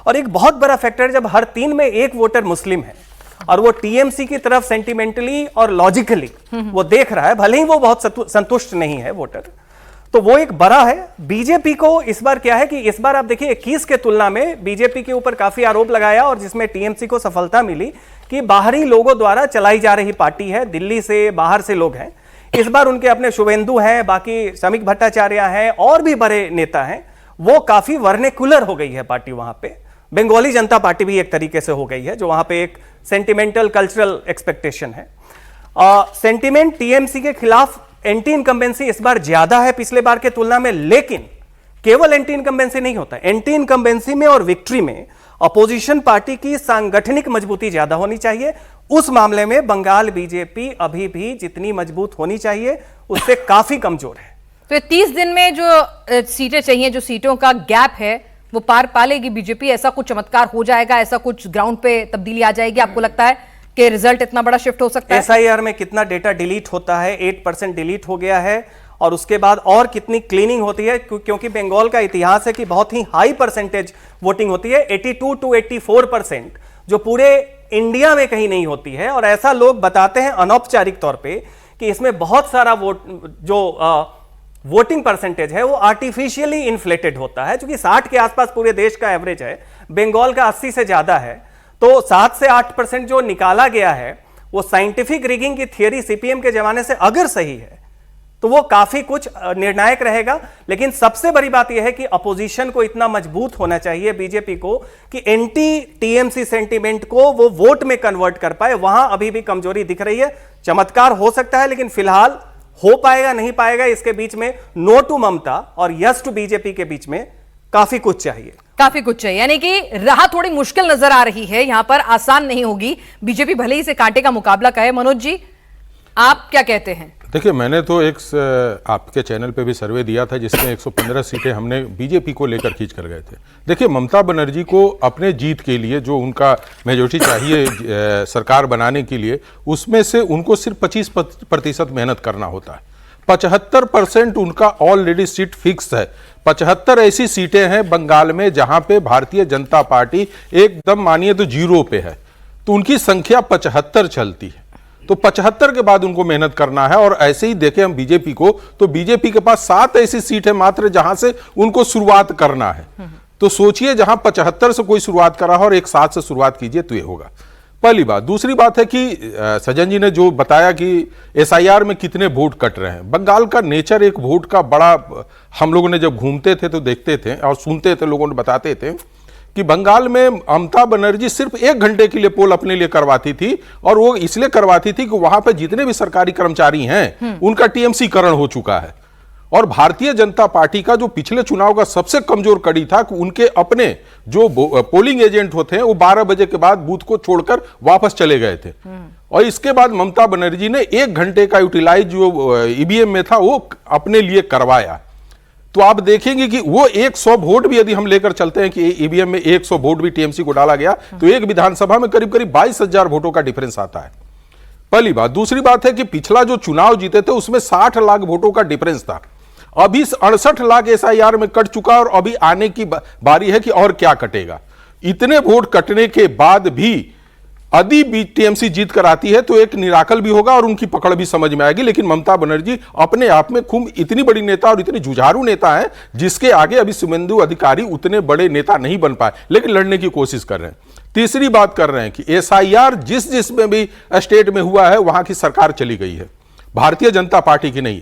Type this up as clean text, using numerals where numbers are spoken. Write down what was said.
और एक बहुत बड़ा फैक्टर जब हर 3 में 1 वोटर मुस्लिम है और वो टीएमसी की तरफ सेंटिमेंटली और लॉजिकली वो देख रहा है, भले ही वो बहुत संतुष्ट नहीं है वोटर, तो वो एक बड़ा है। बीजेपी को इस बार क्या है कि इस बार आप देखिए 21 के तुलना में बीजेपी के ऊपर काफी आरोप लगाया और जिसमें टीएमसी को सफलता मिली कि बाहरी लोगों द्वारा चलाई जा रही पार्टी है, दिल्ली से बाहर से लोग हैं। इस बार उनके अपने शुभेंदु हैं, बाकी समीक भट्टाचार्य हैं और भी बड़े नेता हैं, वो काफी वर्नेकुलर हो गई है पार्टी। वहां पे बंगाली जनता पार्टी भी एक तरीके से हो गई है, जो वहां पे एक सेंटिमेंटल कल्चरल एक्सपेक्टेशन है। सेंटिमेंट टीएमसी के खिलाफ एंटी इनकम्बेंसी इस बार ज्यादा है पिछले बार के तुलना में, लेकिन केवल एंटी इनकम्बेंसी नहीं होता। एंटी इनकम्बेंसी में और विक्ट्री में अपोजिशन पार्टी की सांगठनिक मजबूती ज्यादा होनी चाहिए। उस मामले में बंगाल बीजेपी अभी भी जितनी मजबूत होनी चाहिए उससे काफी कमजोर है। तो 30 दिन में जो सीटें चाहिए, जो सीटों का गैप है, वो पार पा लेगी बीजेपी? ऐसा कुछ चमत्कार हो जाएगा, ऐसा कुछ ग्राउंड पे तब्दीली आ जाएगी? आपको लगता है कि रिजल्ट इतना बड़ा शिफ्ट हो सकता है? एसआईआर में कितना डेटा डिलीट होता है? 8% डिलीट हो गया है, और उसके बाद और कितनी क्लीनिंग होती है, क्योंकि बंगाल का इतिहास है कि बहुत ही हाई परसेंटेज वोटिंग होती है, 82 to 84%, जो पूरे इंडिया में कहीं नहीं होती है। और ऐसा लोग बताते हैं अनौपचारिक तौर पे कि इसमें बहुत सारा वोटिंग परसेंटेज है वो आर्टिफिशियली इन्फ्लेटेड होता है, क्योंकि 60 के आसपास पूरे देश का एवरेज है, बंगाल का 80 से ज्यादा है। तो 7 से 8% जो निकाला गया है वो साइंटिफिक रिगिंग की थियरी सीपीएम के जमाने से अगर सही है तो वो काफी कुछ निर्णायक रहेगा। लेकिन सबसे बड़ी बात यह है कि अपोजिशन को इतना मजबूत होना चाहिए बीजेपी को कि एंटी टीएमसी सेंटीमेंट को वो वोट में कन्वर्ट कर पाए। वहां अभी भी कमजोरी दिख रही है। चमत्कार हो सकता है, लेकिन फिलहाल हो पाएगा नहीं पाएगा इसके बीच में नो टू ममता और यस टू बीजेपी के बीच में काफी कुछ चाहिए, काफी कुछ चाहिए। यानी कि राह थोड़ी मुश्किल नजर आ रही है, यहां पर आसान नहीं होगी। बीजेपी भले ही से कांटे का मुकाबला कहे। मनोज जी, आप क्या कहते हैं? देखिए, मैंने तो एक आपके चैनल पे भी सर्वे दिया था जिसमें 115 सीटें हमने बीजेपी को लेकर खींच कर गए थे। देखिए, ममता बनर्जी को अपने जीत के लिए जो उनका मेजोरिटी चाहिए सरकार बनाने के लिए, उसमें से उनको सिर्फ 25% मेहनत करना होता है। 75% उनका ऑलरेडी सीट फिक्स है। 75 ऐसी सीटें हैं बंगाल में जहां पे भारतीय जनता पार्टी एकदम मानिए तो 0 पे है, तो उनकी संख्या 75 चलती है। तो 75 के बाद उनको मेहनत करना है। और ऐसे ही देखें हम बीजेपी को, तो बीजेपी के पास 7 ऐसी सीट है मात्र जहां से उनको शुरुआत करना है। तो सोचिए, जहां 75 से कोई शुरुआत करा हो और एक 7 से शुरुआत कीजिए तो ये होगा। पहली बात। दूसरी बात है कि सज्जन जी ने जो बताया कि एसआईआर में कितने वोट कट रहे हैं। बंगाल का नेचर एक वोट का बड़ा, हम लोगों ने जब घूमते थे तो देखते थे और सुनते थे, लोगों ने बताते थे कि बंगाल में ममता बनर्जी सिर्फ 1 घंटे के लिए पोल अपने लिए करवाती थी, और वो इसलिए करवाती थी कि वहां पे जितने भी सरकारी कर्मचारी हैं उनका टीएमसी करण हो चुका है। और भारतीय जनता पार्टी का जो पिछले चुनाव का सबसे कमजोर कड़ी था कि उनके अपने जो पोलिंग एजेंट होते हैं वो 12 बजे के बाद बूथ को छोड़कर वापस चले गए थे। और इसके बाद ममता बनर्जी ने 1 घंटे का यूटिलाइज जो ईवीएम में था वो अपने लिए करवाया। तो आप देखेंगे कि वो 100 वोट भी यदि हम लेकर चलते हैं कि ईवीएम में 100 वोट भी टीएमसी को डाला गया, तो एक विधानसभा में करीब करीब 22,000 वोटों का डिफरेंस आता है। पहली बात। दूसरी बात है कि पिछला जो चुनाव जीते थे उसमें 60 लाख वोटों का डिफरेंस था। अभी 68 लाख एसआईआर में कट चुका और अभी आने की बारी है कि और क्या कटेगा। इतने वोट कटने के बाद भी यदि टीएमसी जीत कर आती है तो एक निराकल भी होगा और उनकी पकड़ भी समझ में आएगी। लेकिन ममता बनर्जी अपने आप में खूब इतनी बड़ी नेता और इतनी जुझारू नेता है जिसके आगे अभी शुभेंदु अधिकारी उतने बड़े नेता नहीं बन पाए, लेकिन लड़ने की कोशिश कर रहे हैं। तीसरी बात कर रहे हैं कि एसआईआर जिसमें भी स्टेट में हुआ है वहां की सरकार चली गई है, भारतीय जनता पार्टी की नहीं।